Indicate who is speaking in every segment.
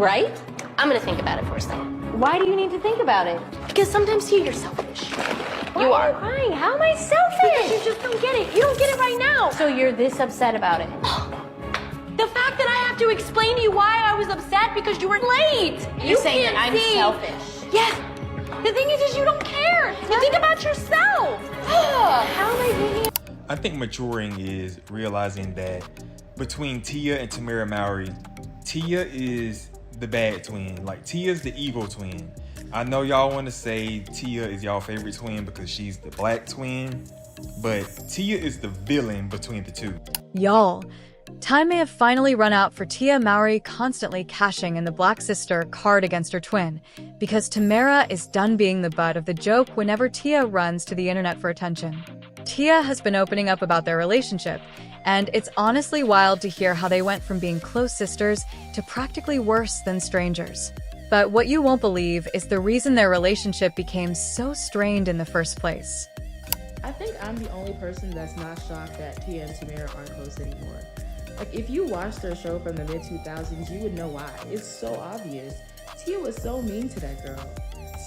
Speaker 1: right? I'm gonna think about it for a second.
Speaker 2: Why do you need to think about it?
Speaker 1: Because sometimes you're selfish.
Speaker 2: Why are you crying? How am I selfish?
Speaker 1: Because you just don't get it. You don't get it right now.
Speaker 2: So you're this upset about it?
Speaker 1: The fact that I have to explain to you why I was upset because you were late.
Speaker 2: You're saying that I'm selfish.
Speaker 1: Yes. The thing is you don't care. You think about yourself.
Speaker 2: How am I thinking?
Speaker 3: I think maturing is realizing that between Tia and Tamera Mowry, Tia is the bad twin. Like, Tia's the evil twin. I know y'all want to say Tia is y'all favorite twin because she's the black twin, but Tia is the villain between the two.
Speaker 4: Y'all, time may have finally run out for Tia Mowry constantly cashing in the black sister card against her twin, because Tamera is done being the butt of the joke whenever Tia runs to the internet for attention. Tia has been opening up about their relationship, and it's honestly wild to hear how they went from being close sisters to practically worse than strangers. But what you won't believe is the reason their relationship became so strained in the first place.
Speaker 5: I think I'm the only person that's not shocked that Tia and Tamera aren't close anymore. Like, if you watched their show from the mid-2000s, you would know why. It's so obvious. Tia was so mean to that girl.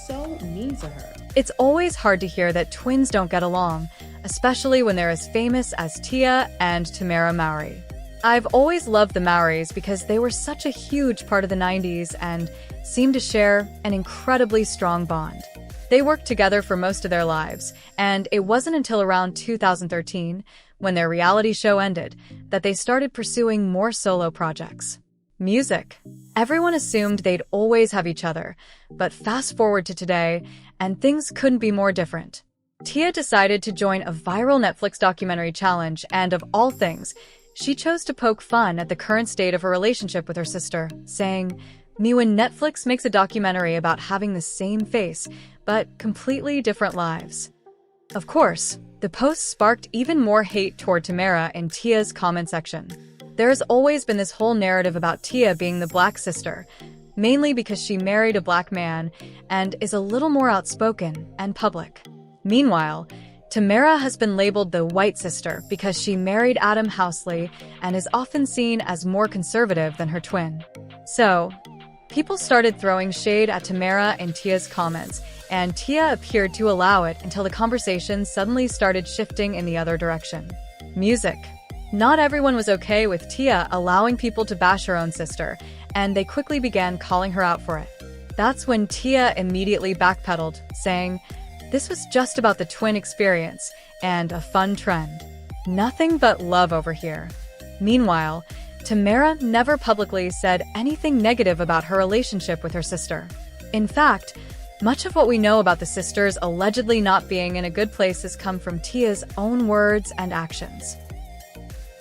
Speaker 5: So mean to her.
Speaker 4: It's always hard to hear that twins don't get along, especially when they're as famous as Tia and Tamera Mowry. I've always loved the Mowrys because they were such a huge part of the 90s and seemed to share an incredibly strong bond. They worked together for most of their lives, and it wasn't until around 2013, when their reality show ended, that they started pursuing more solo projects. Music. Everyone assumed they'd always have each other, but fast forward to today, and things couldn't be more different. Tia decided to join a viral Netflix documentary challenge, and of all things, she chose to poke fun at the current state of her relationship with her sister, saying, "Me when Netflix makes a documentary about having the same face, but completely different lives." Of course, the post sparked even more hate toward Tamera in Tia's comment section. There has always been this whole narrative about Tia being the black sister, mainly because she married a black man and is a little more outspoken and public. Meanwhile, Tamera has been labeled the white sister because she married Adam Housley and is often seen as more conservative than her twin. So, people started throwing shade at Tamera in Tia's comments, and Tia appeared to allow it until the conversation suddenly started shifting in the other direction. Music. Not everyone was okay with Tia allowing people to bash her own sister, and they quickly began calling her out for it. That's when Tia immediately backpedaled, saying, "This was just about the twin experience and a fun trend. Nothing but love over here." Meanwhile, Tamera never publicly said anything negative about her relationship with her sister. In fact, much of what we know about the sisters allegedly not being in a good place has come from Tia's own words and actions.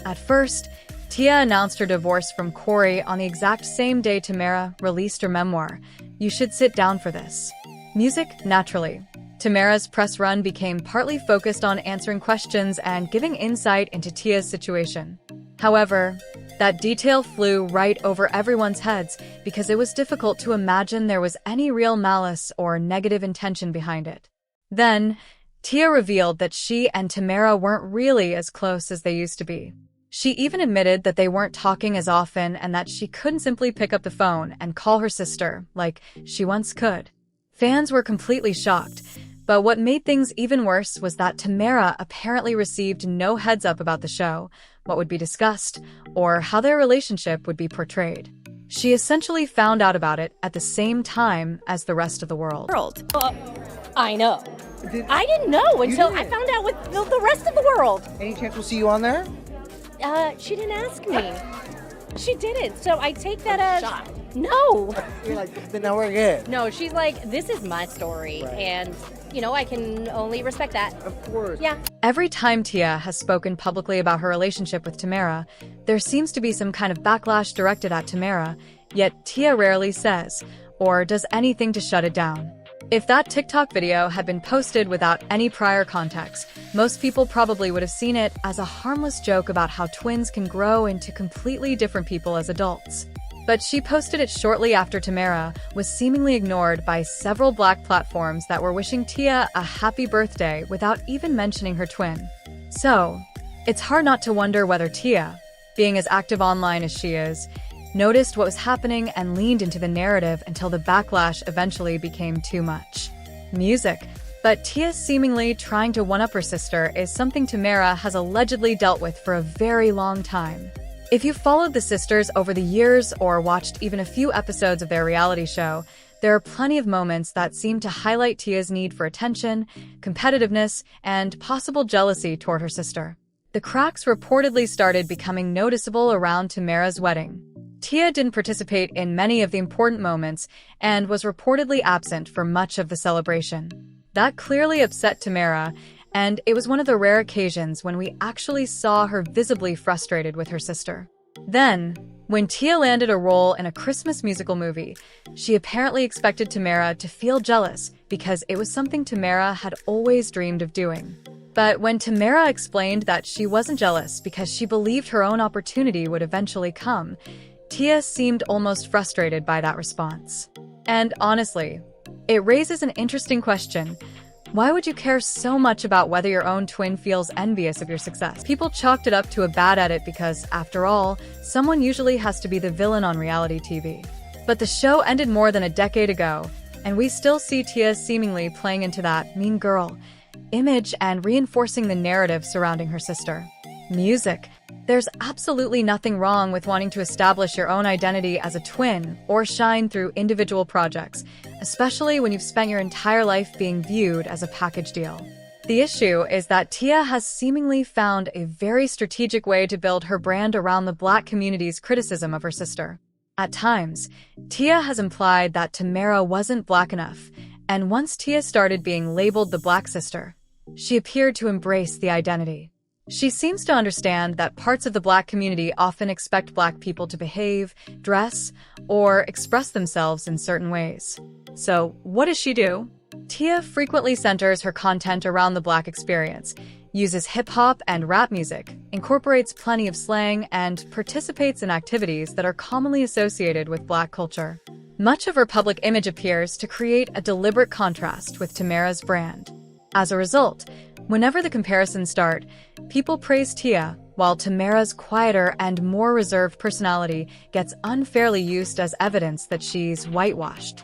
Speaker 4: At first, Tia announced her divorce from Corey on the exact same day Tamera released her memoir, "You Should Sit Down for This." Music, naturally. Tamera's press run became partly focused on answering questions and giving insight into Tia's situation. However, that detail flew right over everyone's heads because it was difficult to imagine there was any real malice or negative intention behind it. Then, Tia revealed that she and Tamera weren't really as close as they used to be. She even admitted that they weren't talking as often and that she couldn't simply pick up the phone and call her sister like she once could. Fans were completely shocked, but what made things even worse was that Tamera apparently received no heads up about the show, what would be discussed, or how their relationship would be portrayed. She essentially found out about it at the same time as the rest of the world.
Speaker 1: I know. I didn't know until I found out with the rest of the world.
Speaker 6: Any chance we'll see you on there?
Speaker 1: She didn't ask me. She didn't, so I take that as... No.
Speaker 6: You're like, then now we're good.
Speaker 1: No, she's like, this is my story,
Speaker 6: Right.
Speaker 1: and, I can only respect that.
Speaker 6: Of course.
Speaker 1: Yeah.
Speaker 4: Every time Tia has spoken publicly about her relationship with Tamera, there seems to be some kind of backlash directed at Tamera, yet Tia rarely says, or does anything to shut it down. If that TikTok video had been posted without any prior context, most people probably would have seen it as a harmless joke about how twins can grow into completely different people as adults. But she posted it shortly after Tamera was seemingly ignored by several black platforms that were wishing Tia a happy birthday without even mentioning her twin. So, it's hard not to wonder whether Tia, being as active online as she is noticed what was happening and leaned into the narrative until the backlash eventually became too much. Music. But Tia seemingly trying to one-up her sister is something Tamera has allegedly dealt with for a very long time. If you've followed the sisters over the years or watched even a few episodes of their reality show, there are plenty of moments that seem to highlight Tia's need for attention, competitiveness, and possible jealousy toward her sister. The cracks reportedly started becoming noticeable around Tamera's wedding. Tia didn't participate in many of the important moments and was reportedly absent for much of the celebration. That clearly upset Tamera, and it was one of the rare occasions when we actually saw her visibly frustrated with her sister. Then, when Tia landed a role in a Christmas musical movie, she apparently expected Tamera to feel jealous because it was something Tamera had always dreamed of doing. But when Tamera explained that she wasn't jealous because she believed her own opportunity would eventually come, Tia seemed almost frustrated by that response. And honestly, it raises an interesting question. Why would you care so much about whether your own twin feels envious of your success? People chalked it up to a bad edit because, after all, someone usually has to be the villain on reality TV. But the show ended more than a decade ago, and we still see Tia seemingly playing into that mean girl image and reinforcing the narrative surrounding her sister. Music. There's absolutely nothing wrong with wanting to establish your own identity as a twin or shine through individual projects, especially when you've spent your entire life being viewed as a package deal. The issue is that Tia has seemingly found a very strategic way to build her brand around the Black community's criticism of her sister. At times, Tia has implied that Tamera wasn't Black enough, and once Tia started being labeled the Black sister, she appeared to embrace the identity. She seems to understand that parts of the Black community often expect Black people to behave, dress, or express themselves in certain ways. So, what does she do? Tia frequently centers her content around the Black experience, uses hip-hop and rap music, incorporates plenty of slang, and participates in activities that are commonly associated with Black culture. Much of her public image appears to create a deliberate contrast with Tamera's brand. As a result, whenever the comparisons start, people praise Tia, while Tamera's quieter and more reserved personality gets unfairly used as evidence that she's whitewashed.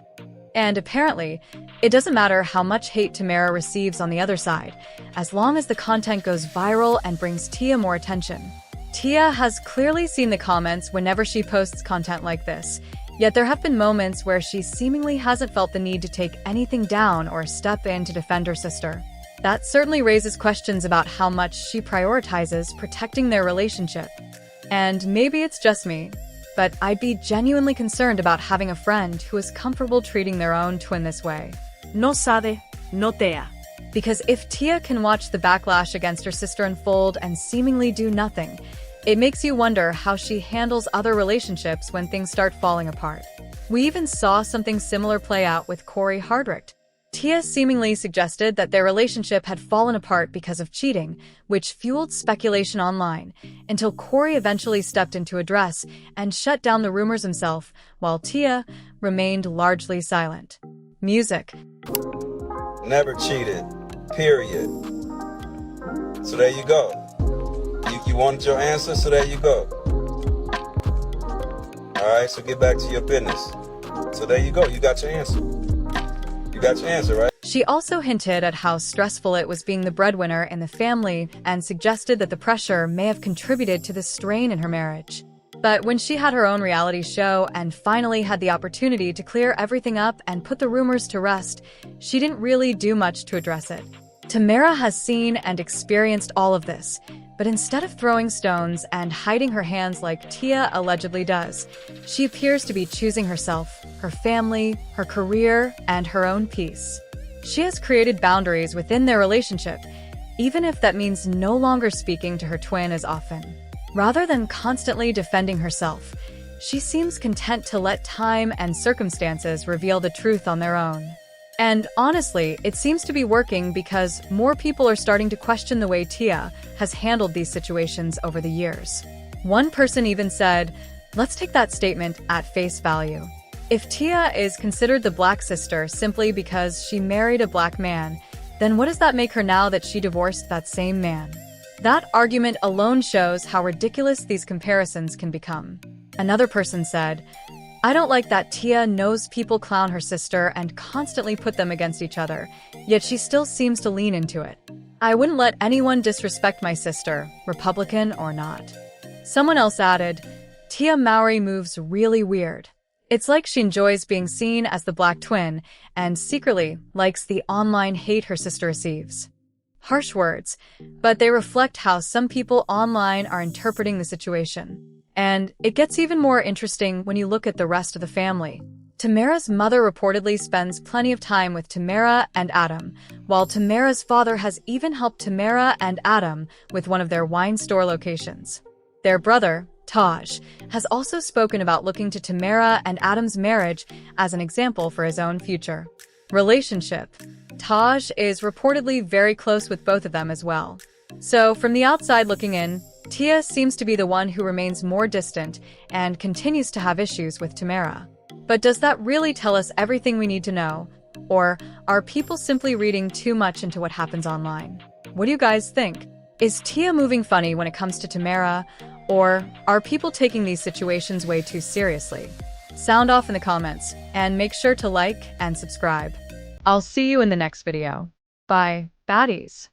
Speaker 4: And apparently, it doesn't matter how much hate Tamera receives on the other side, as long as the content goes viral and brings Tia more attention. Tia has clearly seen the comments whenever she posts content like this, yet there have been moments where she seemingly hasn't felt the need to take anything down or step in to defend her sister. That certainly raises questions about how much she prioritizes protecting their relationship. And maybe it's just me, but I'd be genuinely concerned about having a friend who is comfortable treating their own twin this way.
Speaker 1: No sabe, no tea.
Speaker 4: Because if Tia can watch the backlash against her sister unfold and seemingly do nothing, it makes you wonder how she handles other relationships when things start falling apart. We even saw something similar play out with Corey Hardrict. Tia seemingly suggested that their relationship had fallen apart because of cheating, which fueled speculation online, until Corey eventually stepped in to address and shut down the rumors himself, while Tia remained largely silent. Music.
Speaker 7: Never cheated, period. So there you go. You wanted your answer, so there you go. Alright, so get back to your business. So there you go, you got your answer. You got your answer, right?
Speaker 4: She also hinted at how stressful it was being the breadwinner in the family and suggested that the pressure may have contributed to the strain in her marriage. But when she had her own reality show and finally had the opportunity to clear everything up and put the rumors to rest, she didn't really do much to address it. Tamera has seen and experienced all of this, but instead of throwing stones and hiding her hands like Tia allegedly does, she appears to be choosing herself, her family, her career, and her own peace. She has created boundaries within their relationship, even if that means no longer speaking to her twin as often. Rather than constantly defending herself, she seems content to let time and circumstances reveal the truth on their own. And honestly, it seems to be working because more people are starting to question the way Tia has handled these situations over the years. One person even said, "Let's take that statement at face value. If Tia is considered the Black sister simply because she married a Black man, then what does that make her now that she divorced that same man?" That argument alone shows how ridiculous these comparisons can become. Another person said, I don't like that Tia knows people clown her sister and constantly put them against each other, yet she still seems to lean into it. I wouldn't let anyone disrespect my sister, Republican or not. Someone else added, Tia Mowry moves really weird. It's like she enjoys being seen as the black twin and secretly likes the online hate her sister receives. Harsh words, but they reflect how some people online are interpreting the situation. And it gets even more interesting when you look at the rest of the family. Tamera's mother reportedly spends plenty of time with Tamera and Adam, while Tamera's father has even helped Tamera and Adam with one of their wine store locations. Their brother, Taj, has also spoken about looking to Tamera and Adam's marriage as an example for his own future relationship. Taj is reportedly very close with both of them as well. So, from the outside looking in, Tia seems to be the one who remains more distant and continues to have issues with Tamera. But does that really tell us everything we need to know? Or are people simply reading too much into what happens online? What do you guys think? Is Tia moving funny when it comes to Tamera? Or are people taking these situations way too seriously? Sound off in the comments, and make sure to like and subscribe. I'll see you in the next video. Bye, baddies.